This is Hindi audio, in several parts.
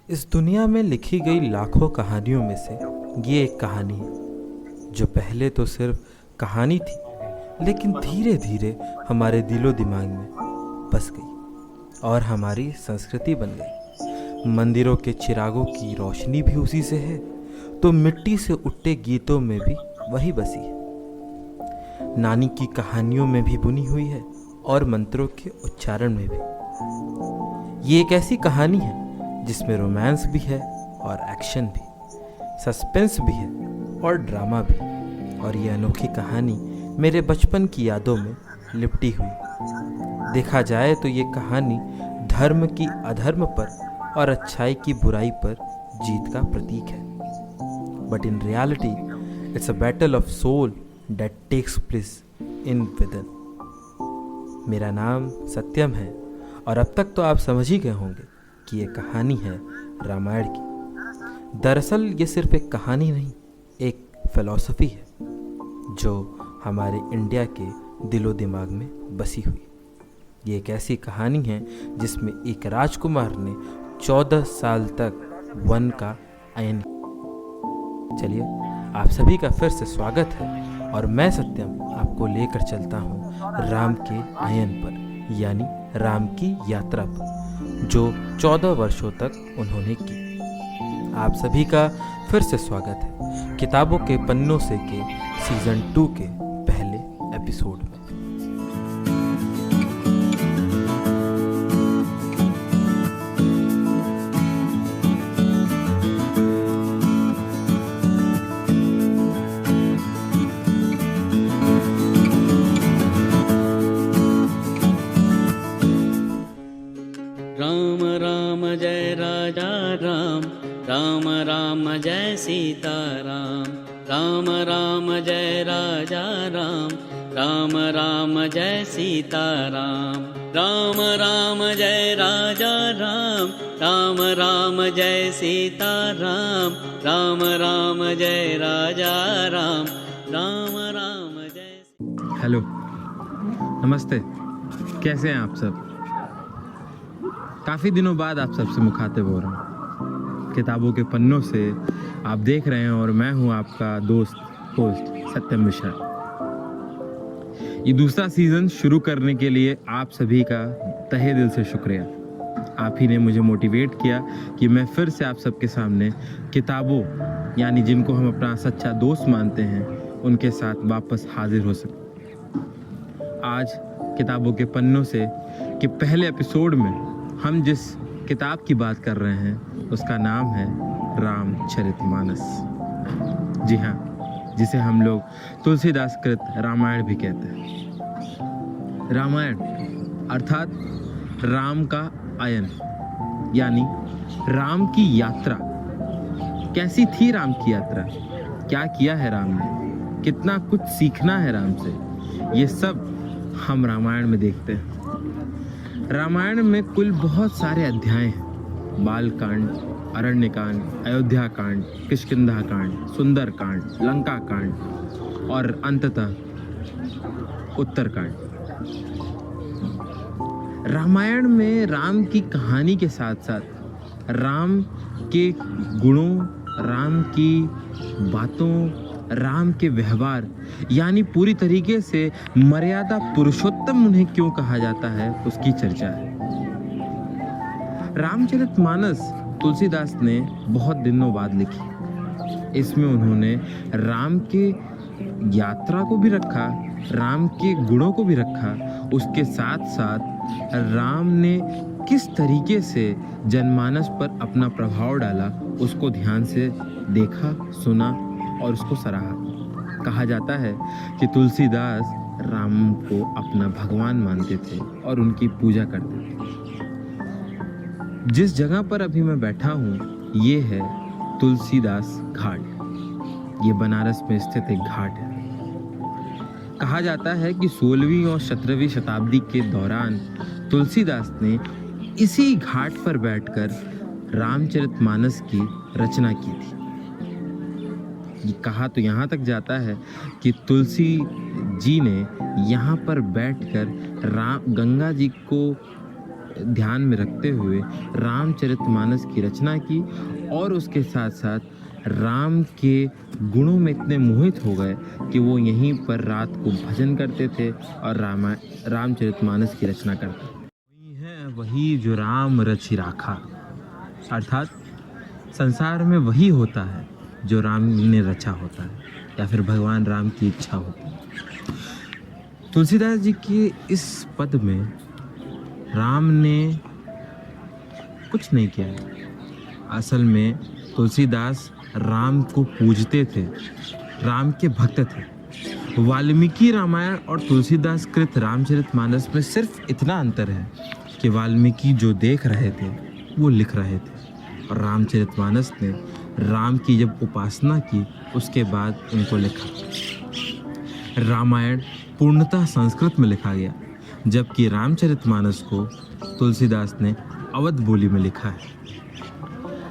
इस दुनिया में लिखी गई लाखों कहानियों में से ये एक कहानी है जो पहले तो सिर्फ कहानी थी, लेकिन धीरे धीरे हमारे दिलो दिमाग में बस गई और हमारी संस्कृति बन गई। मंदिरों के चिरागों की रोशनी भी उसी से है, तो मिट्टी से उठते गीतों में भी वही बसी है। नानी की कहानियों में भी बुनी हुई है और मंत्रों के उच्चारण में भी। ये एक ऐसी कहानी है जिसमें रोमांस भी है और एक्शन भी, सस्पेंस भी है और ड्रामा भी। और ये अनोखी कहानी मेरे बचपन की यादों में लिपटी हुई। देखा जाए तो ये कहानी धर्म की अधर्म पर और अच्छाई की बुराई पर जीत का प्रतीक है। But in reality it's a battle of soul that takes place within विदन। मेरा नाम सत्यम है और अब तक तो आप समझ ही गए होंगे कि ये कहानी है रामायण की। दरअसल ये सिर्फ एक कहानी नहीं, एक फिलॉसफी है जो हमारे इंडिया के दिलो दिमाग में बसी हुई। ये एक ऐसी कहानी है जिसमें एक राजकुमार ने 14 साल तक वन का अयन। चलिए आप सभी का फिर से स्वागत है और मैं सत्यम आपको लेकर चलता हूँ राम के अयन पर, यानी राम की यात्रा पर, जो 14 वर्षों तक उन्होंने की। आप सभी का फिर से स्वागत है किताबों के पन्नों से के सीजन 2 के पहले एपिसोड में। राम राम जय राजा राम, राम राम जय सीता राम, राम राम जय राजा राम, राम राम जय सीता राम, राम राम जय राजा राम, राम राम जय सीता राम, राम राम जय राजा राम, राम राम जय। हेलो, नमस्ते, कैसे हैं आप सब? काफ़ी दिनों बाद आप सबसे मुखातिब हो रहा हूँ। किताबों के पन्नों से आप देख रहे हैं और मैं हूँ आपका दोस्त होस्ट सत्यम मिश्रा। ये दूसरा सीज़न शुरू करने के लिए आप सभी का तहे दिल से शुक्रिया। आप ही ने मुझे मोटिवेट किया कि मैं फिर से आप सबके सामने किताबों, यानी जिनको हम अपना सच्चा दोस्त मानते हैं, उनके साथ वापस हाजिर हो सकें। आज किताबों के पन्नों से के पहले एपिसोड में हम जिस किताब की बात कर रहे हैं उसका नाम है रामचरितमानस। जी हाँ, जिसे हम लोग तुलसीदास कृत रामायण भी कहते हैं। रामायण अर्थात राम का अयन, यानी राम की यात्रा। कैसी थी राम की यात्रा? क्या किया है राम ने? कितना कुछ सीखना है राम से? ये सब हम रामायण में देखते हैं। रामायण में कुल बहुत सारे अध्याय हैं। बाल कांड, अरण्य कांड, अयोध्या कांड, किष्किंधा कांड, सुंदर कांड, लंका कांड और अंततः उत्तर कांड। रामायण में राम की कहानी के साथ साथ राम के गुणों, राम की बातों, राम के व्यवहार, यानी पूरी तरीके से मर्यादा पुरुषोत्तम उन्हें क्यों कहा जाता है, उसकी चर्चा है। रामचरितमानस तुलसीदास ने बहुत दिनों बाद लिखी। इसमें उन्होंने राम के यात्रा को भी रखा, राम के गुणों को भी रखा, उसके साथ साथ राम ने किस तरीके से जनमानस पर अपना प्रभाव डाला उसको ध्यान से देखा, सुना और उसको सराहा। कहा जाता है कि तुलसीदास राम को अपना भगवान मानते थे और उनकी पूजा करते थे। जिस जगह पर अभी मैं बैठा हूँ ये है तुलसीदास घाट। ये बनारस में स्थित एक घाट है। कहा जाता है कि 16वीं और 17वीं शताब्दी के दौरान तुलसीदास ने इसी घाट पर बैठकर रामचरितमानस की रचना की थी। ये कहा तो यहाँ तक जाता है कि तुलसी जी ने यहाँ पर बैठकर गंगा जी को ध्यान में रखते हुए रामचरितमानस की रचना की और उसके साथ साथ राम के गुणों में इतने मोहित हो गए कि वो यहीं पर रात को भजन करते थे और रामचरितमानस की रचना करते थे। वही है वही जो राम रचि राखा, अर्थात संसार में वही होता है जो राम ने रचा होता है या फिर भगवान राम की इच्छा होती है। तुलसीदास जी के इस पद में राम ने कुछ नहीं किया है। असल में तुलसीदास राम को पूजते थे, राम के भक्त थे। वाल्मीकि रामायण और तुलसीदास कृत रामचरितमानस में सिर्फ इतना अंतर है कि वाल्मीकि जो देख रहे थे वो लिख रहे थे और रामचरितमानस ने राम की जब उपासना की उसके बाद उनको लिखा। रामायण पूर्णतः संस्कृत में लिखा गया, जबकि रामचरितमानस को तुलसीदास ने अवध बोली में लिखा है।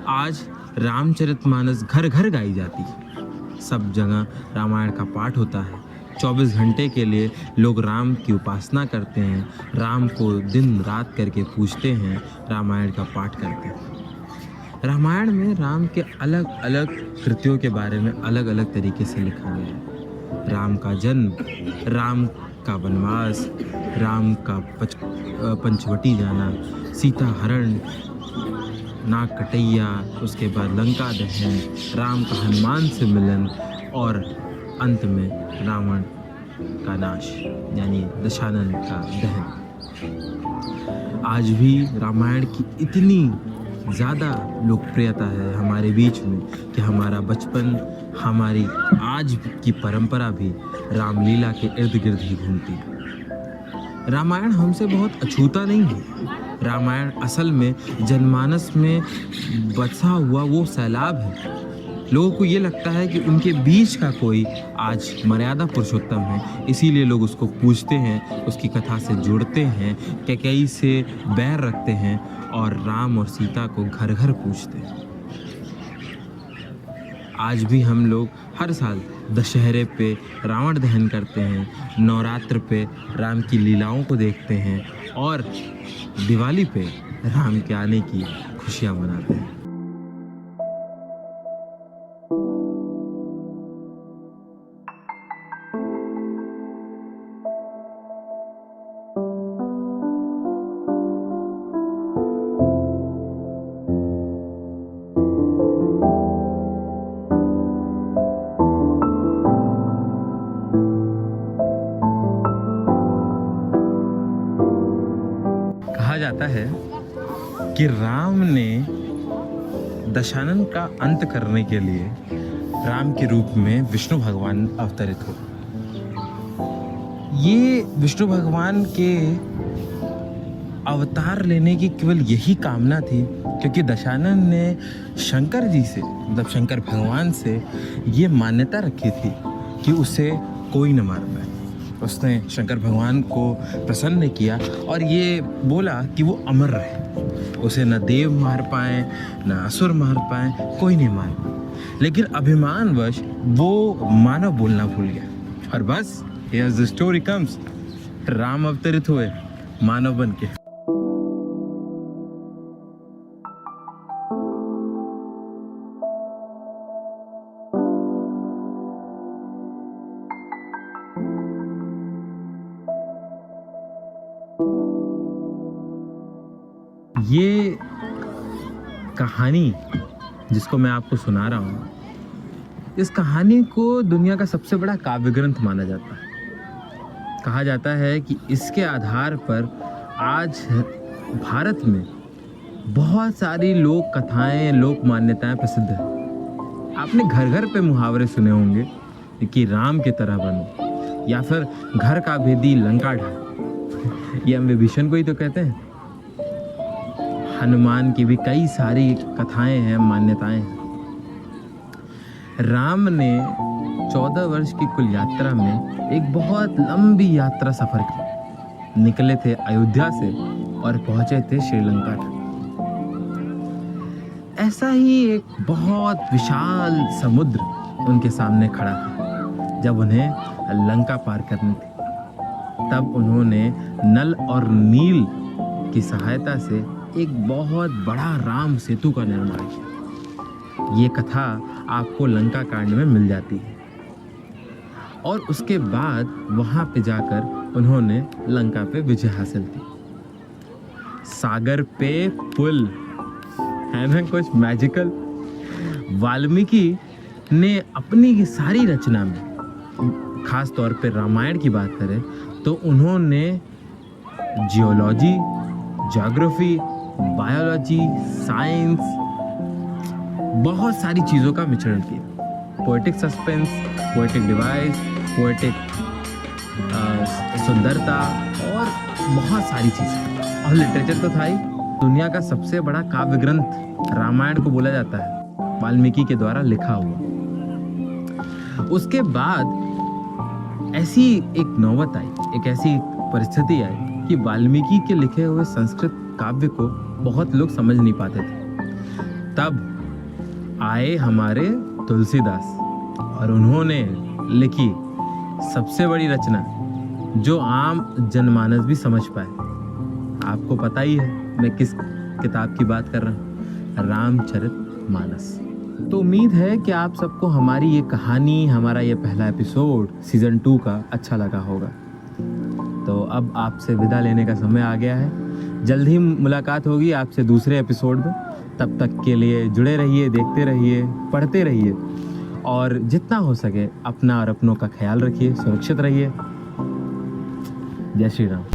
आज रामचरितमानस घर घर गाई जाती है, सब जगह रामायण का पाठ होता है। 24 घंटे के लिए लोग राम की उपासना करते हैं, राम को दिन रात करके पूजते हैं, रामायण का पाठ करते हैं। रामायण में राम के अलग अलग कृत्यों के बारे में अलग अलग तरीके से लिखा गया है। राम का जन्म, राम का वनवास, राम का पंचवटी जाना, सीता हरण, नाग कटैया, उसके बाद लंका दहन, राम का हनुमान से मिलन और अंत में रावण का नाश यानी दशानन का दहन। आज भी रामायण की इतनी ज़्यादा लोकप्रियता है हमारे बीच में कि हमारा बचपन, हमारी आज की परंपरा भी रामलीला के इर्द गिर्द ही घूमती है। रामायण हमसे बहुत अछूता नहीं है। रामायण असल में जनमानस में बसा हुआ वो सैलाब है। लोगों को ये लगता है कि उनके बीच का कोई आज मर्यादा पुरुषोत्तम है, इसीलिए लोग उसको पूजते हैं, उसकी कथा से जुड़ते हैं, कैकेयी से बैर रखते हैं और राम और सीता को घर घर पूजते हैं। आज भी हम लोग हर साल दशहरे पे रावण दहन करते हैं, नवरात्र पे राम की लीलाओं को देखते हैं और दिवाली पे राम के आने की खुशियाँ मनाते हैं। कहा जाता है कि राम ने दशानन का अंत करने के लिए राम के रूप में विष्णु भगवान अवतरित हुए। ये विष्णु भगवान के अवतार लेने की केवल यही कामना थी क्योंकि दशानन ने शंकर जी से, मतलब शंकर भगवान से ये मान्यता रखी थी कि उसे कोई न मार पाए। उसने शंकर भगवान को प्रसन्न किया और ये बोला कि वो अमर रहे, उसे न देव मार पाए न असुर मार पाए, कोई नहीं मार पाए। लेकिन अभिमानवश वो मानव बोलना भूल गया और बस here's the story comes, Ram अवतरित हुए मानव बन के। ये कहानी जिसको मैं आपको सुना रहा हूँ, इस कहानी को दुनिया का सबसे बड़ा काव्य ग्रंथ माना जाता है। कहा जाता है कि इसके आधार पर आज भारत में बहुत सारी लोक कथाएं, लोक मान्यताएं प्रसिद्ध हैं। आपने घर घर पे मुहावरे सुने होंगे कि राम की तरह बनो या फिर घर का भेदी लंका ढाल, ये हम विभीषण को ही तो कहते हैं। हनुमान की भी कई सारी कथाएं हैं, मान्यताएं हैं। राम ने 14 वर्ष की कुल यात्रा में एक बहुत लंबी यात्रा सफर की। निकले थे अयोध्या से और पहुंचे थे श्रीलंका तक। ऐसा ही एक बहुत विशाल समुद्र उनके सामने खड़ा था। जब उन्हें लंका पार करनी थी तब उन्होंने नल और नील की सहायता से एक बहुत बड़ा राम सेतु का निर्माण किया। ये कथा आपको लंका कांड में मिल जाती है। और उसके बाद वहां पे जाकर उन्होंने लंका पे विजय हासिल की। सागर पे पुल है ना, कुछ मैजिकल। वाल्मीकि ने अपनी सारी रचना में, खास तौर पे रामायण की बात करें तो उन्होंने जियोलॉजी, ज्योग्राफी, बायोलॉजी, साइंस, बहुत सारी चीज़ों का मिश्रण किया। Poetic suspense, poetic device, poetic सुंदरता और बहुत सारी चीज़ें। और लिटरेचर तो था ही। दुनिया का सबसे बड़ा काव्य ग्रंथ रामायण को बोला जाता है, वाल्मीकि के द्वारा लिखा हुआ। उसके बाद ऐसी एक नौबत आई, एक ऐसी परिस्थिति आई कि वाल्मीकि के लिखे हुए संस्कृत काव्य को बहुत लोग समझ नहीं पाते थे। तब आए हमारे तुलसीदास और उन्होंने लिखी सबसे बड़ी रचना जो आम जनमानस भी समझ पाए। आपको पता ही है मैं किस किताब की बात कर रहा हूँ, रामचरितमानस। तो उम्मीद है कि आप सबको हमारी ये कहानी, हमारा ये पहला एपिसोड सीजन 2 का अच्छा लगा होगा। तो अब आपसे विदा लेने का समय आ गया है। जल्द ही मुलाकात होगी आपसे दूसरे एपिसोड में। तब तक के लिए जुड़े रहिए, देखते रहिए, पढ़ते रहिए और जितना हो सके अपना और अपनों का ख्याल रखिए, सुरक्षित रहिए। जय श्री राम।